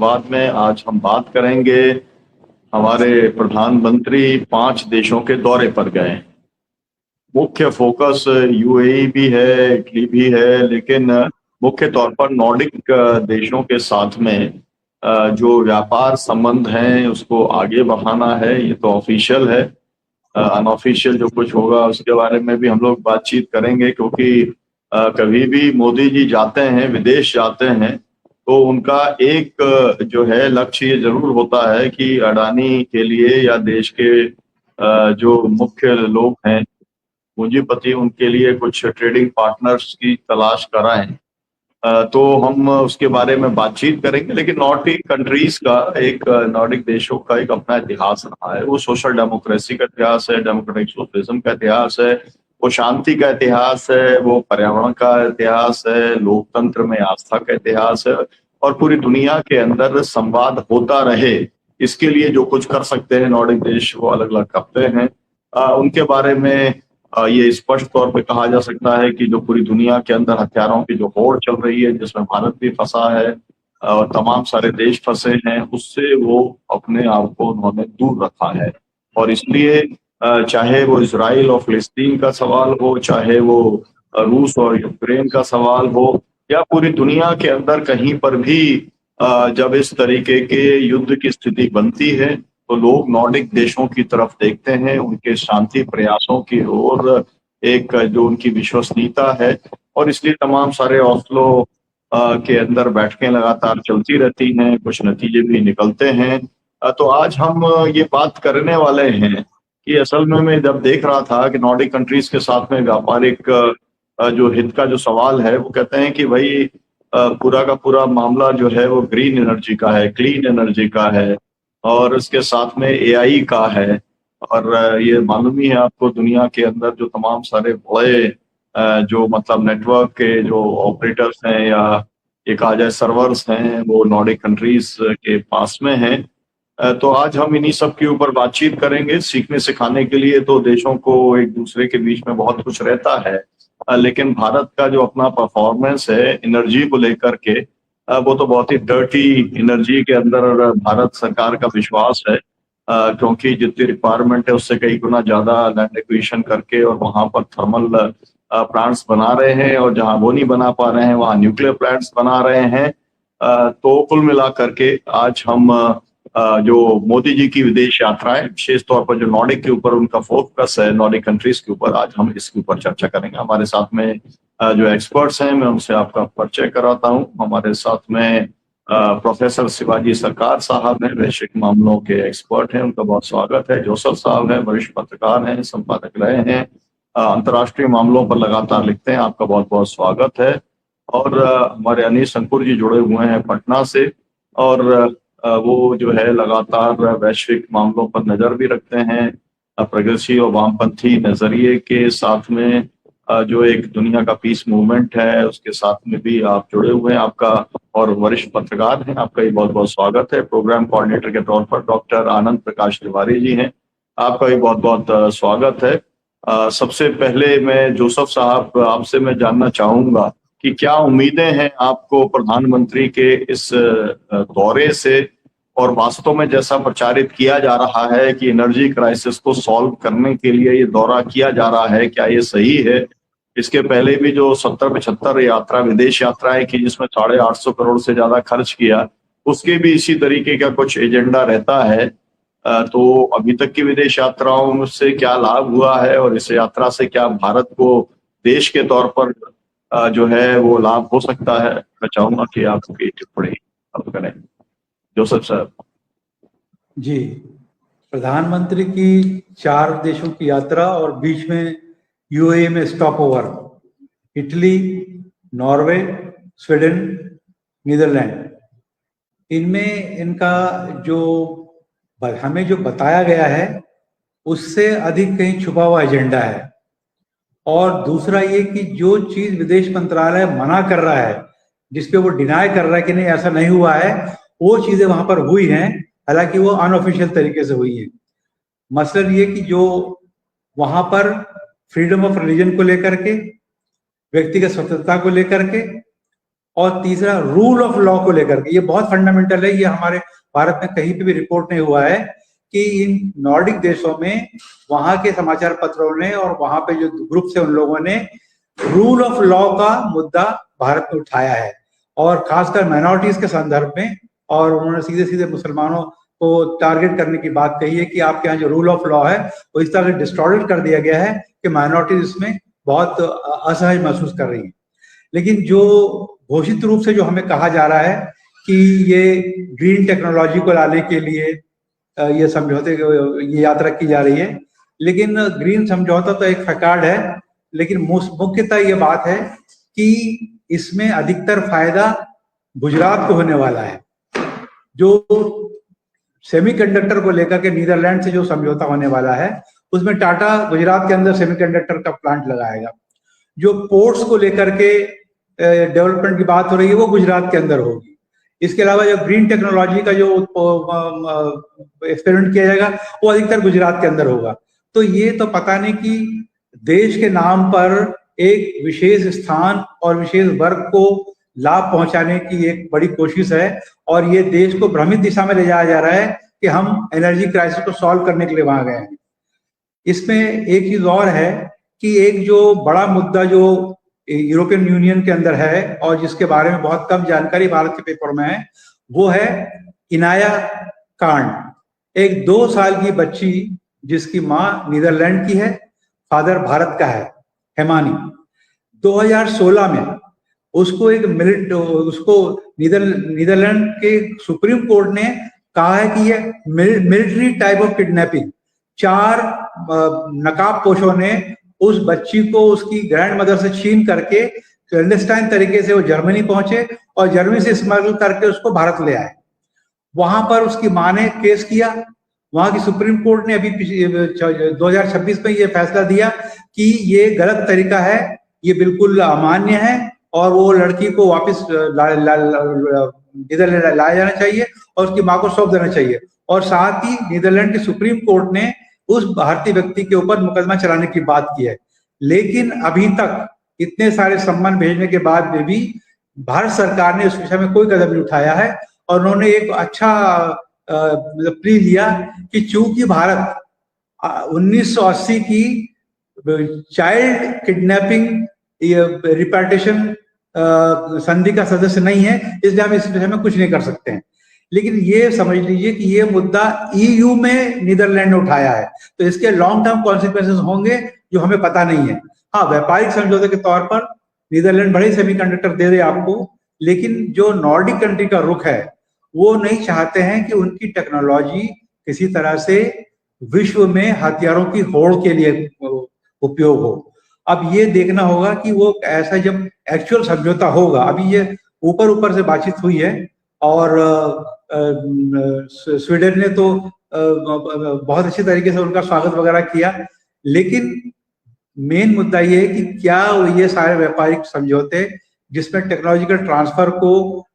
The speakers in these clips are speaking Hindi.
संवाद में आज हम बात करेंगे। हमारे प्रधानमंत्री 5 देशों के दौरे पर गए। मुख्य फोकस यूएई भी है, इटली भी है, लेकिन मुख्य तौर पर नॉर्डिक देशों के साथ में जो व्यापार संबंध हैं उसको आगे बढ़ाना है। ये तो ऑफिशियल है। अनऑफिशियल जो कुछ होगा उसके बारे में भी हम लोग बातचीत करेंगे, क्योंकि कभी भी मोदी जी जाते हैं, विदेश जाते हैं, तो उनका एक जो है लक्ष्य ये जरूर होता है कि अडानी के लिए या देश के जो मुख्य लोग हैं, पूंजीपति, उनके लिए कुछ ट्रेडिंग पार्टनर्स की तलाश कराएं। तो हम उसके बारे में बातचीत करेंगे। लेकिन नॉर्डिक कंट्रीज का नॉर्डिक देशों का एक अपना इतिहास रहा है। वो सोशल डेमोक्रेसी का इतिहास है, डेमोक्रेटिक सोशलिज्म का इतिहास है, वो शांति का इतिहास है, वो पर्यावरण का इतिहास है, लोकतंत्र में आस्था का इतिहास है, और पूरी दुनिया के अंदर संवाद होता रहे इसके लिए जो कुछ कर सकते हैं नॉर्डिक देश वो अलग अलग करते हैं। उनके बारे में ये स्पष्ट तौर पे कहा जा सकता है कि जो पूरी दुनिया के अंदर हथियारों की जो होड़ चल रही है, जिसमें भारत भी फंसा है और तमाम सारे देश फंसे हैं, उससे वो अपने आप को उन्होंने दूर रखा है। और इसलिए चाहे वो इजराइल और फिलिस्तीन का सवाल हो, चाहे वो रूस और यूक्रेन का सवाल हो, या पूरी दुनिया के अंदर कहीं पर भी जब इस तरीके के युद्ध की स्थिति बनती है तो लोग नॉर्डिक देशों की तरफ देखते हैं, उनके शांति प्रयासों की ओर, एक जो उनकी विश्वसनीयता है। और इसलिए तमाम सारे ओस्लो के अंदर बैठकें लगातार चलती रहती हैं, कुछ नतीजे भी निकलते हैं। तो आज हम ये बात करने वाले हैं कि असल में मैं जब देख रहा था कि नॉर्डिक कंट्रीज के साथ में व्यापारिक जो हित का जो सवाल है, वो कहते हैं कि भाई पूरा का पूरा मामला जो है वो ग्रीन एनर्जी का है, क्लीन एनर्जी का है, और उसके साथ में एआई का है। और ये मालूम ही है आपको, दुनिया के अंदर जो तमाम सारे बड़े जो मतलब नेटवर्क के जो ऑपरेटर्स हैं या ये कहा जाए सर्वर्स हैं, वो नॉर्डिक कंट्रीज के पास में हैं। तो आज हम इन्हीं सब के ऊपर बातचीत करेंगे। सीखने सिखाने के लिए तो देशों को एक दूसरे के बीच में बहुत कुछ रहता है, लेकिन भारत का जो अपना परफॉर्मेंस है एनर्जी को लेकर के, वो तो बहुत ही डर्टी एनर्जी के अंदर भारत सरकार का विश्वास है। क्योंकि जितनी रिक्वायरमेंट है उससे कई गुना ज्यादा लैंड एक्विजिशन करके और वहां पर थर्मल प्लांट्स बना रहे हैं, और जहां वो नहीं बना पा रहे हैं वहां न्यूक्लियर प्लांट्स बना रहे हैं। तो कुल मिला करके आज हम जो मोदी जी की विदेश यात्राएं, विशेष तौर पर जो नॉर्डिक के ऊपर उनका फोकस है, नॉर्डिक कंट्रीज के ऊपर, आज हम इसके ऊपर चर्चा करेंगे। हमारे साथ में जो एक्सपर्ट्स हैं मैं उनसे आपका परिचय कराता हूं। हमारे साथ में प्रोफेसर शिवाजी सरकार साहब हैं, वैश्विक मामलों के एक्सपर्ट हैं, उनका बहुत स्वागत है। जोसेफ साहब हैं, वरिष्ठ पत्रकार हैं, संपादक रहे हैं, अंतर्राष्ट्रीय मामलों पर लगातार लिखते हैं, आपका बहुत बहुत स्वागत है। और हमारे अनीश अंकुर जी जुड़े हुए हैं पटना से, और वो जो है लगातार वैश्विक मामलों पर नजर भी रखते हैं, प्रगतिशील और वामपंथी नजरिए के साथ में जो एक दुनिया का पीस मूवमेंट है उसके साथ में भी आप जुड़े हुए हैं। आपका, और वरिष्ठ पत्रकार हैं, आपका भी बहुत बहुत स्वागत है। प्रोग्राम कोऑर्डिनेटर के तौर पर डॉक्टर आनंद प्रकाश तिवारी जी हैं, आपका भी बहुत बहुत स्वागत है। सबसे पहले मैं जोसेफ साहब आपसे मैं जानना चाहूंगा कि क्या उम्मीदें हैं आपको प्रधानमंत्री के इस दौरे से, और वास्तव में जैसा प्रचारित किया जा रहा है कि एनर्जी क्राइसिस को सॉल्व करने के लिए ये दौरा किया जा रहा है, क्या ये सही है? इसके पहले भी जो 70-75 यात्रा, विदेश यात्राएं की जिसमें 850 करोड़ से ज्यादा खर्च किया, उसके भी इसी तरीके का कुछ एजेंडा रहता है। तो अभी तक की विदेश यात्राओं से क्या लाभ हुआ है, और इस यात्रा से क्या भारत को देश के तौर पर जो है वो लाभ हो सकता है? मैं चाहूंगा कि आपकी टिप्पणी आप करें, जोसेफ साहब। जी, प्रधानमंत्री की 4 देशों की यात्रा और बीच में यूएई में stop over, Italy, Norway, Sweden, Netherland, इनमें इनका जो हमें जो बताया गया है उससे अधिक कहीं छुपा हुआ एजेंडा है। और दूसरा ये कि जो चीज विदेश मंत्रालय मना कर रहा है, जिसपे वो डिनाई कर रहा है कि नहीं ऐसा नहीं हुआ है, वो चीजें वहां पर हुई हैं, हालांकि वो अनऑफिशियल तरीके से हुई है। मसलन ये कि जो वहां पर फ्रीडम ऑफ रिलीजन को लेकर के, व्यक्तिगत स्वतंत्रता को लेकर के, और तीसरा रूल ऑफ लॉ को लेकर के, ये बहुत फंडामेंटल है, ये हमारे भारत में कहीं पे भी रिपोर्ट नहीं हुआ है कि इन नॉर्डिक देशों में वहां के समाचार पत्रों ने और वहां पे जो ग्रुप से उन लोगों ने रूल ऑफ लॉ का मुद्दा भारत में उठाया है, और खासकर माइनॉरिटीज के संदर्भ में, और उन्होंने सीधे सीधे मुसलमानों को टारगेट करने की बात कही है कि आपके यहाँ जो रूल ऑफ लॉ है वो इस तरह से डिस्टॉर्टेड कर दिया गया है कि माइनॉरिटीज इसमें बहुत असहज महसूस कर रही है। लेकिन जो घोषित रूप से जो हमें कहा जा रहा है कि ये ग्रीन टेक्नोलॉजी को लाने के लिए ये समझौते, ये यात्रा की जा रही है, लेकिन ग्रीन समझौता तो एक फैकार्ड है, लेकिन मुख्यतः ये बात है कि इसमें अधिकतर फायदा गुजरात को होने वाला है। जो सेमीकंडक्टर को लेकर के नीदरलैंड से जो समझौता होने वाला है उसमें टाटा गुजरात के अंदर सेमीकंडक्टर का प्लांट लगाएगा। जो पोर्ट्स को लेकर के डेवलपमेंट की बात हो रही है वो गुजरात के अंदर होगी। इसके अलावा जो ग्रीन टेक्नोलॉजी का जो एक्सपेरिमेंट किया जाएगा वो अधिकतर गुजरात के अंदर होगा। तो ये तो पता नहीं कि देश के नाम पर एक विशेष स्थान और विशेष वर्ग को लाभ पहुंचाने की एक बड़ी कोशिश है, और ये देश को भ्रमित दिशा में ले जाया जा रहा है कि हम एनर्जी क्राइसिस को सॉल्व करने के लिए वहां गए हैं। इसमें एक चीज और है कि एक जो बड़ा मुद्दा जो यूरोपियन यूनियन के अंदर है और जिसके बारे में बहुत कम जानकारी भारत के पेपर में है, वो है इनाया कांड। एक 2 साल की बच्ची जिसकी माँ नीदरलैंड की है, फादर भारत का है, हेमानी, 2016 में उसको नीदरलैंड के सुप्रीम कोर्ट ने कहा है कि ये मिलिट्री टाइप ऑफ किडनैपिंग, 4 नकाबपोशों ने उस बच्ची को उसकी ग्रैंड मदर से छीन करके क्लैंडस्टाइन तरीके से वो जर्मनी पहुंचे और जर्मनी से स्मगल करके उसको भारत ले आए। वहां पर उसकी मां ने केस किया, वहां की सुप्रीम कोर्ट ने अभी 2026 में ये फैसला दिया कि ये गलत तरीका है, ये बिल्कुल अमान्य है और वो लड़की को वापस नीदरलैंड लाया जाना चाहिए और उसकी मां को सौंप देना चाहिए। और साथ ही नीदरलैंड के सुप्रीम कोर्ट ने उस भारतीय व्यक्ति के ऊपर मुकदमा चलाने की बात की है। लेकिन अभी तक इतने सारे सम्मान भेजने के बाद में भी भारत सरकार ने उस विषय में कोई कदम नहीं उठाया है, और उन्होंने एक अच्छा प्ली लिया कि चूंकि भारत 1980 की चाइल्ड किडनैपिंग रिपार्टीशन संधि का सदस्य नहीं है, इसलिए हम इस विषय में कुछ नहीं कर सकते हैं। लेकिन ये समझ लीजिए कि ये मुद्दा ईयू में नीदरलैंड ने उठाया है, तो इसके लॉन्ग टर्म कॉन्सिक्वेंसेस होंगे जो हमें पता नहीं है। हाँ, व्यापारिक समझौते के तौर पर नीदरलैंड बड़े सेमीकंडक्टर दे दे आपको, लेकिन जो नॉर्डिक कंट्री का रुख है वो नहीं चाहते हैं कि उनकी टेक्नोलॉजी किसी तरह से विश्व में हथियारों की होड़ के लिए उपयोग हो। अब ये देखना होगा कि वो ऐसा जब एक्चुअल समझौता होगा, अभी ये ऊपर ऊपर से बातचीत हुई है और स्वीडन ने तो बहुत अच्छे तरीके से उनका स्वागत वगैरह किया, लेकिन मेन मुद्दा ये है कि क्या ये सारे व्यापारिक समझौते जिसमें टेक्नोलॉजिकल ट्रांसफर को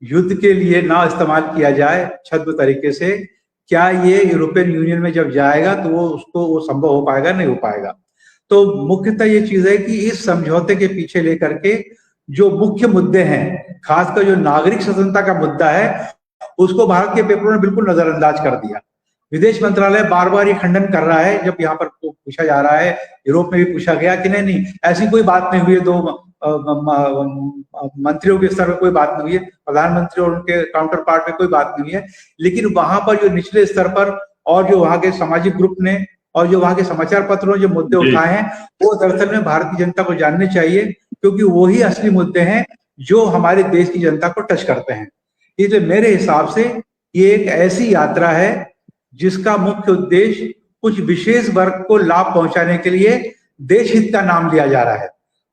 युद्ध के लिए ना इस्तेमाल किया जाए छद्म तरीके से, क्या ये यूरोपियन यूनियन में जब जाएगा तो वो संभव हो पाएगा, नहीं हो पाएगा। तो मुख्यतः ये चीज है कि इस समझौते के पीछे लेकर के जो मुख्य मुद्दे हैं, खासकर जो नागरिक स्वतंत्रता का मुद्दा है, उसको भारत के पेपरों ने बिल्कुल नजरअंदाज कर दिया। विदेश मंत्रालय बार बार ये खंडन कर रहा है, जब यहाँ पर पूछा जा रहा है, यूरोप में भी पूछा गया कि नहीं ऐसी कोई बात नहीं हुई है, 2 मंत्रियों के स्तर पर कोई बात नहीं हुई है, प्रधानमंत्री और उनके काउंटर पार्ट में कोई बात नहीं है। लेकिन वहां पर जो निचले स्तर पर और जो वहां के सामाजिक ग्रुप ने और जो वहां के समाचार पत्रों ने जो मुद्दे उठाए हैं, वो दरअसल में भारतीय जनता को जानने चाहिए, क्योंकि वही असली मुद्दे हैं जो हमारे देश की जनता को टच करते हैं। इसलिए मेरे हिसाब से ये एक ऐसी यात्रा है जिसका मुख्य उद्देश्य कुछ विशेष वर्ग को लाभ पहुंचाने के लिए देश हित का नाम लिया जा रहा है,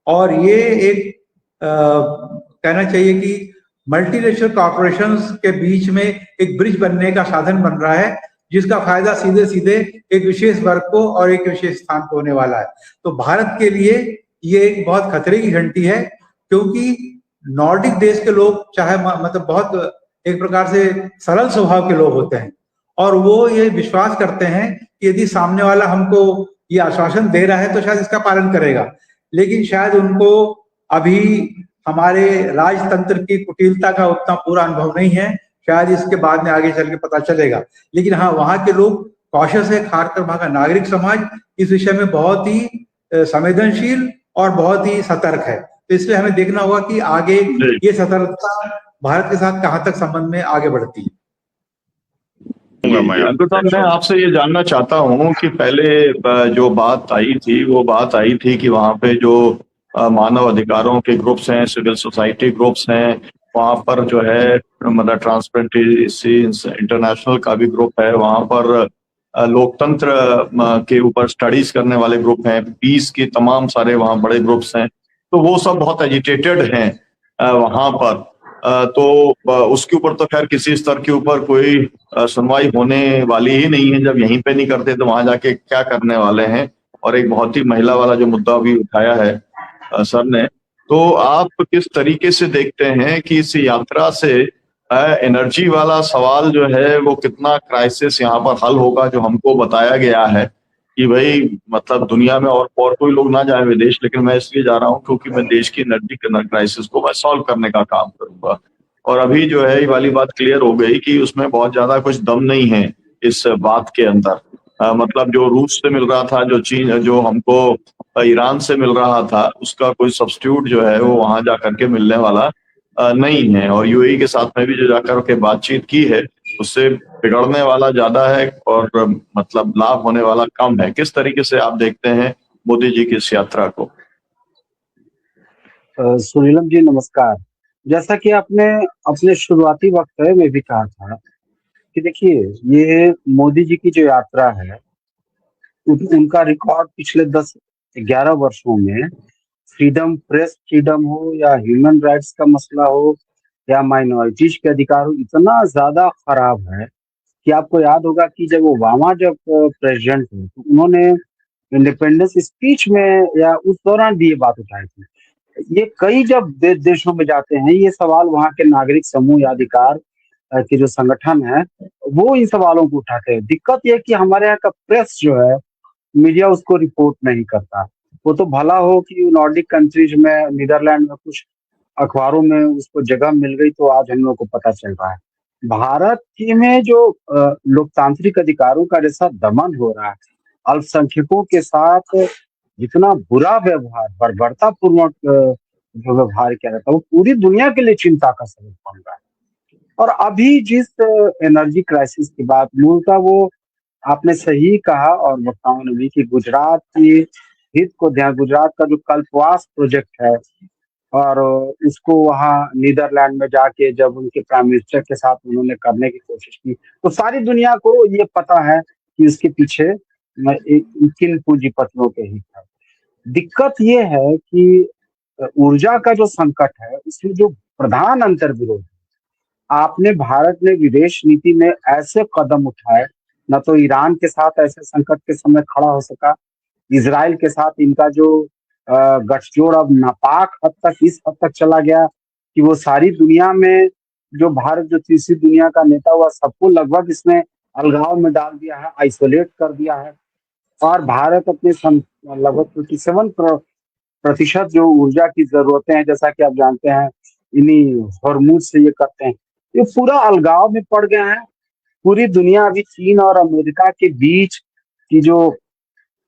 और ये एक कहना चाहिए कि मल्टीनेशनल कॉर्पोरेशंस के बीच में एक ब्रिज बनने का साधन बन रहा है, जिसका फायदा सीधे सीधे एक विशेष वर्ग को और एक विशेष स्थान को होने वाला है। तो भारत के लिए ये एक बहुत खतरे की घंटी है, क्योंकि नॉर्डिक देश के लोग चाहे मतलब बहुत एक प्रकार से सरल स्वभाव के लोग होते हैं, और वो ये विश्वास करते हैं कि यदि सामने वाला हमको ये आश्वासन दे रहा है तो शायद इसका पालन करेगा। लेकिन शायद उनको अभी हमारे राजतंत्र की कुटिलता का उतना पूरा अनुभव नहीं है। शायद इसके बाद में आगे चल के पता चलेगा। लेकिन हाँ, वहां के लोग कॉशियस है, खासकर वहां का नागरिक समाज इस विषय में बहुत ही संवेदनशील और बहुत ही सतर्क है। तो इसलिए हमें देखना होगा कि आगे ये सतर्कता भारत के साथ कहाँ तक संबंध में आगे बढ़ती है। अंकुर साहब, मैं आपसे ये जानना चाहता हूँ कि पहले जो बात आई थी वो बात आई थी कि वहाँ पे जो मानव अधिकारों के ग्रुप्स हैं, सिविल सोसाइटी ग्रुप्स हैं, वहाँ पर जो है मतलब ट्रांसपेरेंसी इंटरनेशनल का भी ग्रुप है, वहाँ पर लोकतंत्र के ऊपर स्टडीज करने वाले ग्रुप हैं, पीस के तमाम सारे वहाँ बड़े ग्रुप्स हैं, तो वो सब बहुत एजिटेटेड हैं वहाँ पर। तो उसके ऊपर तो खैर किसी स्तर के ऊपर कोई सुनवाई होने वाली ही नहीं है। जब यहीं पे नहीं करते तो वहां जाके क्या करने वाले हैं। और एक बहुत ही महिला वाला जो मुद्दा भी उठाया है सर ने, तो आप किस तरीके से देखते हैं कि इस यात्रा से एनर्जी वाला सवाल जो है वो कितना क्राइसिस यहाँ पर हल होगा, जो हमको बताया गया है कि भाई मतलब दुनिया में और कोई लोग ना जाए विदेश, लेकिन मैं इसलिए जा रहा हूँ क्योंकि मैं देश की एनर्जी क्राइसिस को मैं सॉल्व करने का काम करूंगा। और अभी जो है ये वाली बात क्लियर हो गई कि उसमें बहुत ज्यादा कुछ दम नहीं है इस बात के अंदर। मतलब जो रूस से मिल रहा था, जो चीन, जो हमको ईरान से मिल रहा था, उसका कोई सब्स्टिट्यूट जो है वो वहां जाकर के मिलने वाला नहीं है। और यूएई के साथ में भी जो जाकर के बातचीत की है उससे बिगड़ने वाला ज्यादा है और मतलब लाभ होने वाला कम है। किस तरीके से आप देखते हैं मोदी जी की इस यात्रा को? सुनीलम जी नमस्कार। जैसा कि आपने अपने शुरुआती वक्तव्य में भी कहा था कि देखिए, ये मोदी जी की जो यात्रा है उनका रिकॉर्ड पिछले 10-11 वर्षों में फ्रीडम, प्रेस फ्रीडम हो या ह्यूमन राइट्स का मसला हो या माइनॉरिटीज के अधिकार हो, इतना ज्यादा खराब है कि आपको याद होगा कि जब ओबामा जब प्रेसिडेंट थे तो उन्होंने इंडिपेंडेंस स्पीच में या उस दौरान भी ये बात उठाई थी। ये कई जब देशों में जाते हैं ये सवाल, वहाँ के नागरिक समूह या अधिकार के जो संगठन है वो इन सवालों को उठाते हैं। दिक्कत ये है कि हमारे यहाँ का प्रेस जो है, मीडिया उसको रिपोर्ट नहीं करता। वो तो भला हो कि नॉर्डिक कंट्रीज में, नीदरलैंड में कुछ अखबारों में उसको जगह मिल गई तो आज हम लोग को पता चल रहा है। भारत की में जो लोकतांत्रिक अधिकारों का जैसा दमन हो रहा है, अल्पसंख्यकों के साथ जितना बुरा व्यवहार, बर्बरता पूर्वक जो व्यवहार किया जाता है, वो पूरी दुनिया के लिए चिंता का सबब बन रहा है। और अभी जिस एनर्जी क्राइसिस की बात, मूलतः वो आपने सही कहा और वक्ताओं ने भी कि गुजरात की हित को ध्यान, गुजरात का जो कल्पवास प्रोजेक्ट है और उसको वहाँ नीदरलैंड में जाके जब उनके प्राइम मिनिस्टर के साथ उन्होंने करने की कोशिश की तो सारी दुनिया को ये पता है कि इसके पीछे किन पूंजीपतियों के हित है। दिक्कत ये है कि ऊर्जा का जो संकट है उसमें जो प्रधान अंतर्विरोध, आपने भारत ने विदेश नीति में ऐसे कदम उठाए, न तो ईरान के साथ ऐसे संकट के समय खड़ा हो सका, इजराइल के साथ इनका जो गठजोड़ अब नापाक हद तक, इस हद तक चला गया कि वो सारी दुनिया में जो भारत जो तीसरी दुनिया का नेता हुआ सबको लगभग इसने अलगाव में डाल दिया है, आइसोलेट कर दिया है। और भारत अपने लगभग 57% जो ऊर्जा की जरूरतें हैं, जैसा कि आप जानते हैं, इन्हीं हॉर्मूज से ये करते हैं, ये पूरा अलगाव में पड़ गया है। पूरी दुनिया अभी चीन और अमेरिका के बीच की जो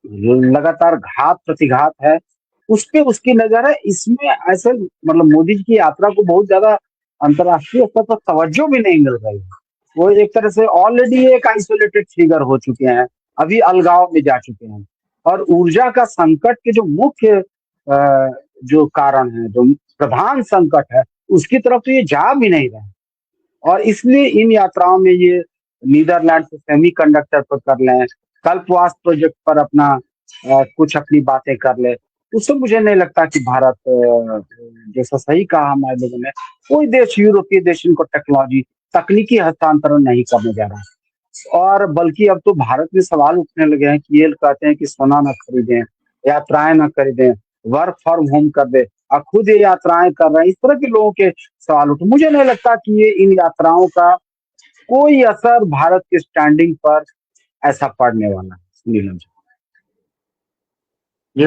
लगातार घात प्रतिघात है उस पे उसकी नजर है। इसमें ऐसे मतलब मोदी जी की यात्रा को बहुत ज्यादा अंतर्राष्ट्रीय स्तर पर तवज्जो भी नहीं मिल रही है। वो एक तरह से ऑलरेडी एक आइसोलेटेड फिगर हो चुके हैं, अभी अलगाव में जा चुके हैं। और ऊर्जा का संकट के जो मुख्य जो कारण है, जो प्रधान संकट है, उसकी तरफ तो ये जा भी नहीं रहे। और इसलिए इन यात्राओं में ये नीदरलैंड से सेमीकंडक्टर पर कर लें, कल्पवास प्रोजेक्ट पर अपना कुछ अपनी बातें कर ले, उससे मुझे नहीं लगता कि भारत, जैसा सही कहा हमारे लोगों ने, कोई देश, यूरोपीय देश इनको टेक्नोलॉजी, तकनीकी हस्तांतरण नहीं करने जा रहा है। और बल्कि अब तो भारत में सवाल उठने लगे हैं कि ये कहते हैं कि सोना न खरीदें, यात्राएं न खरीदें, वर्क फ्रॉम होम कर दे, और खुद ये यात्राएं कर रहे हैं। इस तरह के लोगों के सवाल उठे। मुझे नहीं लगता कि ये इन यात्राओं का कोई असर भारत के स्टैंडिंग पर ऐसा पड़ने वाला है। नीलम जी, ये